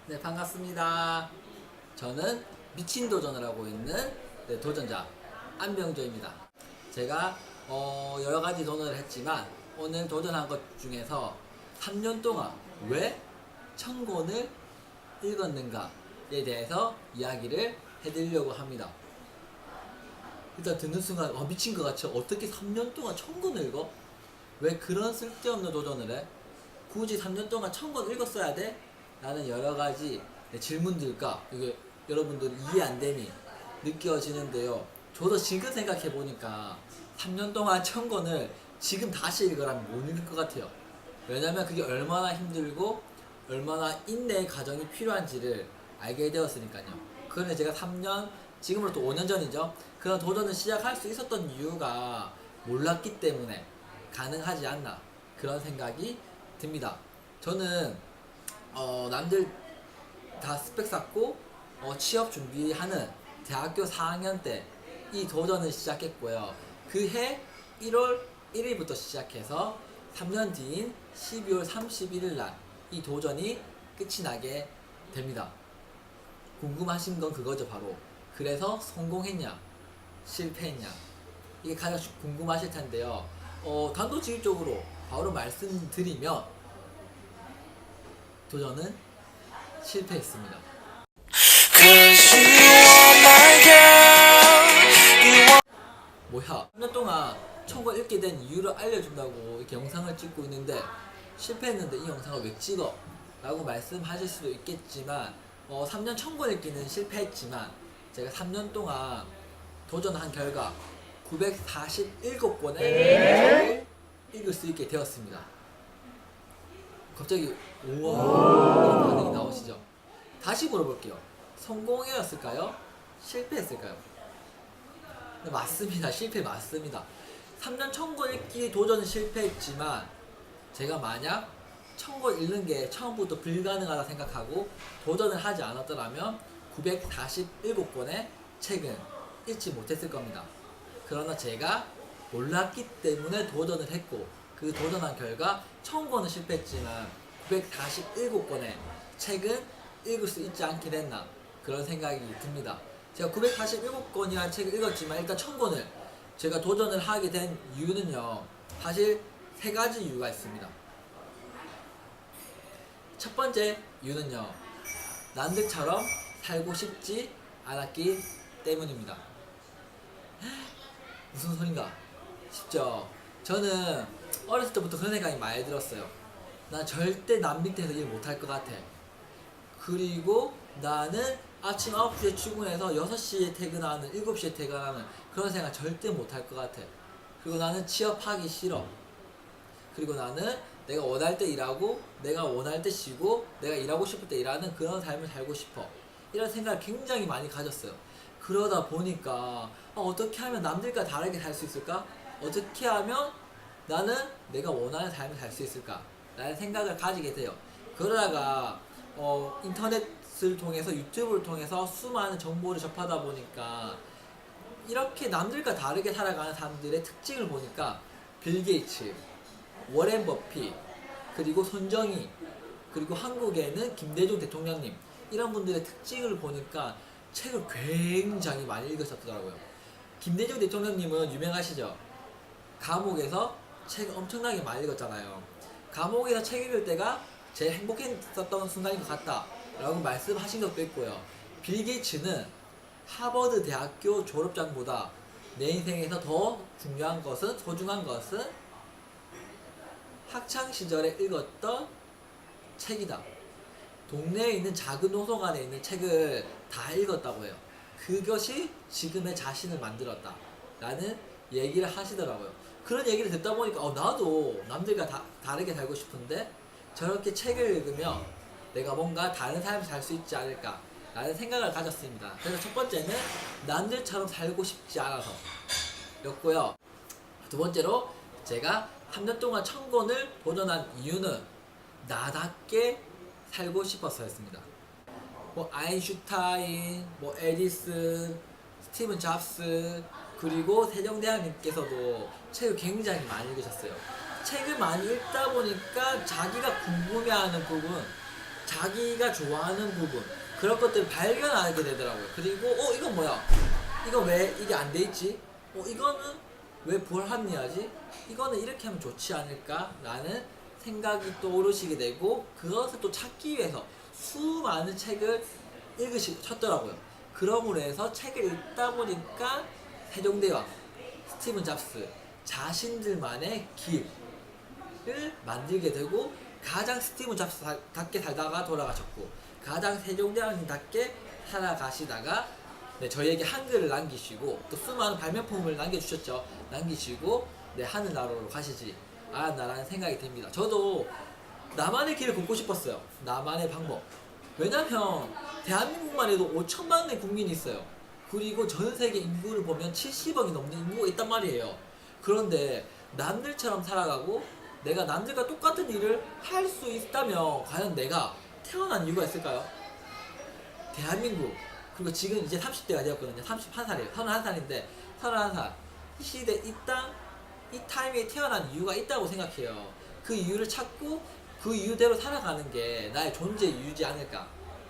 네, 반갑습니다. 저는 미친 도전을 하고 있는 도전자 안병조입니다. 제가 여러 가지 도전을 했지만 오늘 도전한 것 중에서 3년 동안 왜 천권을 읽었는가에 대해서 이야기를 해드리려고 합니다. 일단 듣는 순간 미친 것 같죠? 어떻게 3년 동안 천권을 읽어? 왜 그런 쓸데없는 도전을 해? 굳이 3년 동안 천권 읽었어야 돼? 라는 여러 가지 질문들과 이게 여러분들 이해 안 됨이 느껴지는데요. 저도 지금 생각해 보니까 3년 동안 천권을 지금 다시 읽으라면 못 읽을 것 같아요. 왜냐면 그게 얼마나 힘들고 얼마나 인내의 과정이 필요한지를 알게 되었으니까요. 그런데 제가 3년, 지금으로부터 5년 전이죠. 그런 도전을 시작할 수 있었던 이유가 몰랐기 때문에 가능하지 않나 그런 생각이 듭니다. 저는 남들 다 스펙 쌓고 취업 준비하는 대학교 4학년 때 이 도전을 시작했고요. 그해 1월 1일부터 시작해서 3년 뒤인 12월 31일 날 이 도전이 끝이 나게 됩니다. 궁금하신 건 그거죠, 바로. 그래서 성공했냐, 실패했냐, 이게 가장 궁금하실 텐데요. 단도직입적으로 바로 말씀드리면 도전은 실패했습니다. 뭐야, 3년 동안 천권 읽게 된 이유를 알려준다고 이렇게 영상을 찍고 있는데 실패했는데 이 영상을 왜 찍어? 라고 말씀하실 수도 있겠지만 3년 천권 읽기는 실패했지만 제가 3년 동안 도전한 결과 947권의 책을 읽을 수 있게 되었습니다. 갑자기 우와 이런 반응이 나오시죠? 다시 물어볼게요. 성공이었을까요? 실패했을까요? 네, 맞습니다. 실패 맞습니다. 3년 천권 읽기 도전은 실패했지만 제가 만약 천권 읽는 게 처음부터 불가능하다 생각하고 도전을 하지 않았더라면 947권의 책은 읽지 못했을 겁니다. 그러나 제가 몰랐기 때문에 도전을 했고 그 도전한 결과 천권은 실패했지만 947권의 책은 읽을 수 있지 않게 됐나 그런 생각이 듭니다. 제가 947권이라는 책을 읽었지만 일단 천권을 제가 도전을 하게 된 이유는요, 사실 세 가지 이유가 있습니다. 첫 번째 이유는요, 남들처럼 살고 싶지 않았기 때문입니다. 무슨 소린가 싶죠? 저는 어렸을 때부터 그런 생각이 많이 들었어요. 나 절대 남 밑에서 일 못할 것 같아. 그리고 나는 아침 9시에 출근해서 6시에 퇴근하는, 7시에 퇴근하는 그런 생각 절대 못할 것 같아. 그리고 나는 취업하기 싫어. 그리고 나는 내가 원할 때 일하고 내가 원할 때 쉬고 내가 일하고 싶을 때 일하는 그런 삶을 살고 싶어. 이런 생각을 굉장히 많이 가졌어요. 그러다 보니까 어떻게 하면 남들과 다르게 살 수 있을까? 어떻게 하면 나는 내가 원하는 삶을 살 수 있을까? 라는 생각을 가지게 돼요. 그러다가 인터넷을 통해서 유튜브를 통해서 수많은 정보를 접하다 보니까 이렇게 남들과 다르게 살아가는 사람들의 특징을 보니까 빌 게이츠, 워렌 버핏, 그리고 손정희, 그리고 한국에는 김대중 대통령님 이런 분들의 특징을 보니까 책을 굉장히 많이 읽으셨더라고요. 김대중 대통령님은 유명하시죠? 감옥에서 책을 엄청나게 많이 읽었잖아요. 감옥에서 책 읽을 때가 제일 행복했었던 순간인 것 같다 라고 말씀하신 것도 있고요. 빌 게이츠는 하버드 대학교 졸업장보다 내 인생에서 더 중요한 것은, 소중한 것은 학창시절에 읽었던 책이다. 동네에 있는 작은 도서관에 있는 책을 다 읽었다고 해요. 그것이 지금의 자신을 만들었다 라는 얘기를 하시더라고요. 그런 얘기를 듣다 보니까 나도 남들과 다르게 살고 싶은데 저렇게 책을 읽으면 내가 뭔가 다른 삶을 살 수 있지 않을까 라는 생각을 가졌습니다. 그래서 첫 번째는 남들처럼 살고 싶지 않아서 였고요. 두 번째로 제가 3년 동안 천권을 도전한 이유는 나답게 살고 싶어서였습니다. 아인슈타인, 에디슨, 스티븐 잡스, 그리고 세종대왕님께서도 책을 굉장히 많이 읽으셨어요. 책을 많이 읽다 보니까 자기가 궁금해하는 부분, 자기가 좋아하는 부분 그런 것들을 발견하게 되더라고요. 그리고 이건 뭐야? 이거 왜 이게 안 돼 있지? 이거는 왜 불합리하지? 이거는 이렇게 하면 좋지 않을까라는 생각이 떠오르시게 되고 그것을 또 찾기 위해서 수많은 책을 읽으셨더라고요. 그러므로 해서 책을 읽다 보니까 세종대왕, 스티븐 잡스 자신들만의 길을 만들게 되고 가장 스티븐 잡스답게 살다가 돌아가셨고 가장 세종대왕님답게 살아가시다가 저희에게 한글을 남기시고 또 수많은 발명품을 남겨주셨죠. 남기시고 하늘나라로 가시지 않았나라는 생각이 듭니다. 저도 나만의 길을 걷고 싶었어요. 나만의 방법. 왜냐면 대한민국만 해도 5천만 명의 국민이 있어요. 그리고 전 세계 인구를 보면 70억이 넘는 인구가 있단 말이에요. 그런데 남들처럼 살아가고 내가 남들과 똑같은 일을 할 수 있다면 과연 내가 태어난 이유가 있을까요? 대한민국 그리고 지금 이제 30대가 되었거든요. 31살이에요. 31살인데 31살 이 시대 이 땅 이 타이밍에 태어난 이유가 있다고 생각해요. 그 이유를 찾고 그 이유대로 살아가는 게 나의 존재 이유지 않을까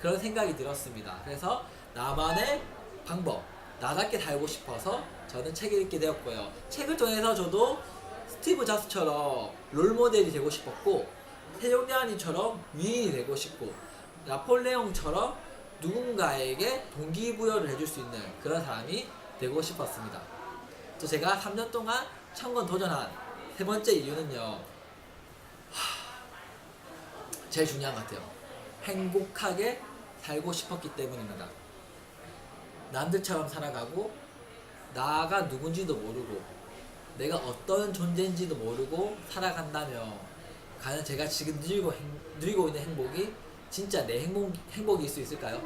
그런 생각이 들었습니다. 그래서 나만의 방법 나답게 살고 싶어서 저는 책을 읽게 되었고요. 책을 통해서 저도 스티브 잡스처럼 롤모델이 되고 싶었고 세종대왕님처럼 위인이 되고 싶고 나폴레옹처럼 누군가에게 동기부여를 해줄 수 있는 그런 사람이 되고 싶었습니다. 또 제가 3년 동안 천권 도전한 세 번째 이유는요. 제일 중요한 것 같아요. 행복하게 살고 싶었기 때문입니다. 남들처럼 살아가고 나가 누군지도 모르고 내가 어떤 존재인지도 모르고 살아간다면 과연 제가 지금 누리고 있는 행복이 진짜 내 행복일 수 있을까요?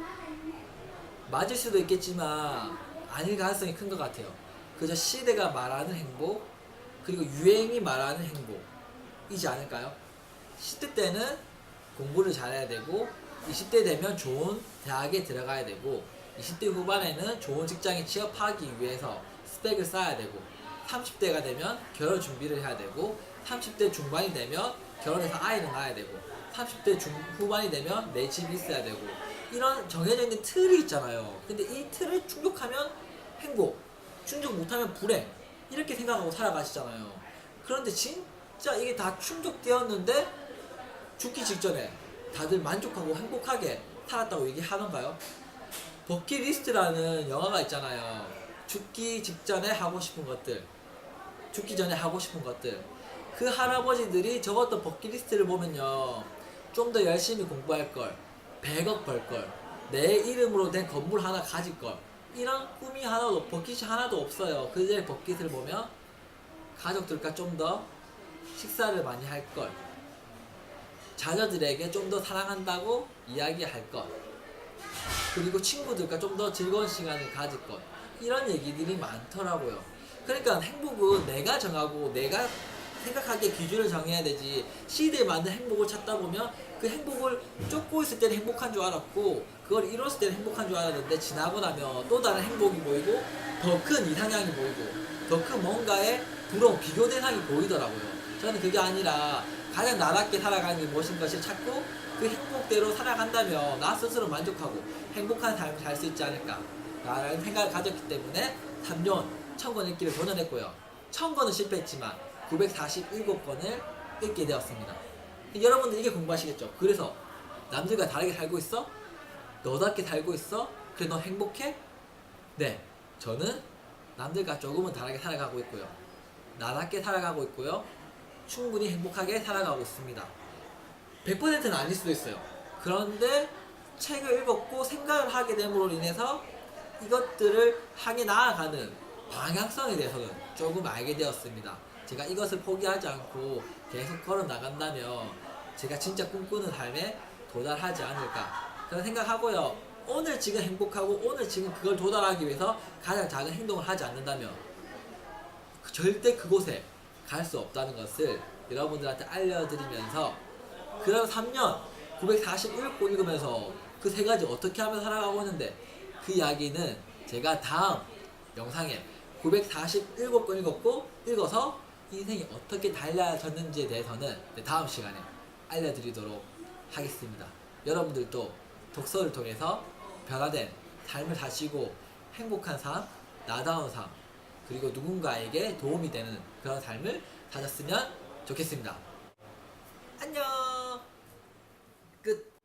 맞을 수도 있겠지만 아닐 가능성이 큰 것 같아요. 그저 시대가 말하는 행복 그리고 유행이 말하는 행복이지 않을까요? 10대 때는 공부를 잘해야 되고 20대 되면 좋은 대학에 들어가야 되고 20대 후반에는 좋은 직장에 취업하기 위해서 스펙을 쌓아야 되고 30대가 되면 결혼 준비를 해야 되고 30대 중반이 되면 결혼해서 아이를 낳아야 되고 30대 후반이 되면 내 집이 있어야 되고 이런 정해져 있는 틀이 있잖아요. 근데 이 틀을 충족하면 행복, 충족 못하면 불행 이렇게 생각하고 살아가시잖아요. 그런데 진짜 이게 다 충족되었는데 죽기 직전에 다들 만족하고 행복하게 살았다고 얘기하던가요? 버킷리스트라는 영화가 있잖아요. 죽기 직전에 하고 싶은 것들, 죽기 전에 하고 싶은 것들. 그 할아버지들이 적었던 버킷리스트를 보면요, 좀 더 열심히 공부할 걸, 100억 벌 걸, 내 이름으로 된 건물 하나 가질 걸, 이런 꿈이 하나도, 버킷이 하나도 없어요. 그들의 버킷을 보면 가족들과 좀 더 식사를 많이 할 걸, 자녀들에게 좀 더 사랑한다고 이야기할 것, 그리고 친구들과 좀 더 즐거운 시간을 가질 것, 이런 얘기들이 많더라고요. 그러니까 행복은 내가 정하고 내가 생각하기에 기준을 정해야 되지, 시대에 맞는 행복을 찾다 보면 그 행복을 쫓고 있을 때는 행복한 줄 알았고 그걸 이뤘을 때는 행복한 줄 알았는데 지나고 나면 또 다른 행복이 보이고 더 큰 이상향이 보이고 더 큰 뭔가의 부러운 비교 대상이 보이더라고요. 저는 그게 아니라 가장 나답게 살아가는 게 무엇인 것을 찾고 그 행복대로 살아간다면 나 스스로 만족하고 행복한 삶을 살 수 있지 않을까 라는 생각을 가졌기 때문에 3년 1000권 읽기를 도전했고요. 1000권은 실패했지만 947권을 읽게 되었습니다. 여러분들 이게 궁금하시겠죠? 그래서 남들과 다르게 살고 있어? 너답게 살고 있어? 그래 너 행복해? 네, 저는 남들과 조금은 다르게 살아가고 있고요. 나답게 살아가고 있고요. 충분히 행복하게 살아가고 있습니다. 100%는 아닐 수도 있어요. 그런데 책을 읽었고 생각을 하게 됨으로 인해서 이것들을 향해 나아가는 방향성에 대해서는 조금 알게 되었습니다. 제가 이것을 포기하지 않고 계속 걸어 나간다면 제가 진짜 꿈꾸는 삶에 도달하지 않을까 그런 생각하고요. 오늘 지금 행복하고 오늘 지금 그걸 도달하기 위해서 가장 작은 행동을 하지 않는다면 절대 그곳에 갈 수 없다는 것을 여러분들한테 알려드리면서 그런 3년 941권 읽으면서 그 세 가지 어떻게 하면 살아가고 있는데 그 이야기는 제가 다음 영상에 947권 읽어서 인생이 어떻게 달라졌는지에 대해서는 다음 시간에 알려드리도록 하겠습니다. 여러분들도 독서를 통해서 변화된 삶을 사시고 행복한 삶, 나다운 삶, 그리고 누군가에게 도움이 되는 그런 삶을 사셨으면 좋겠습니다. 안녕! 끝!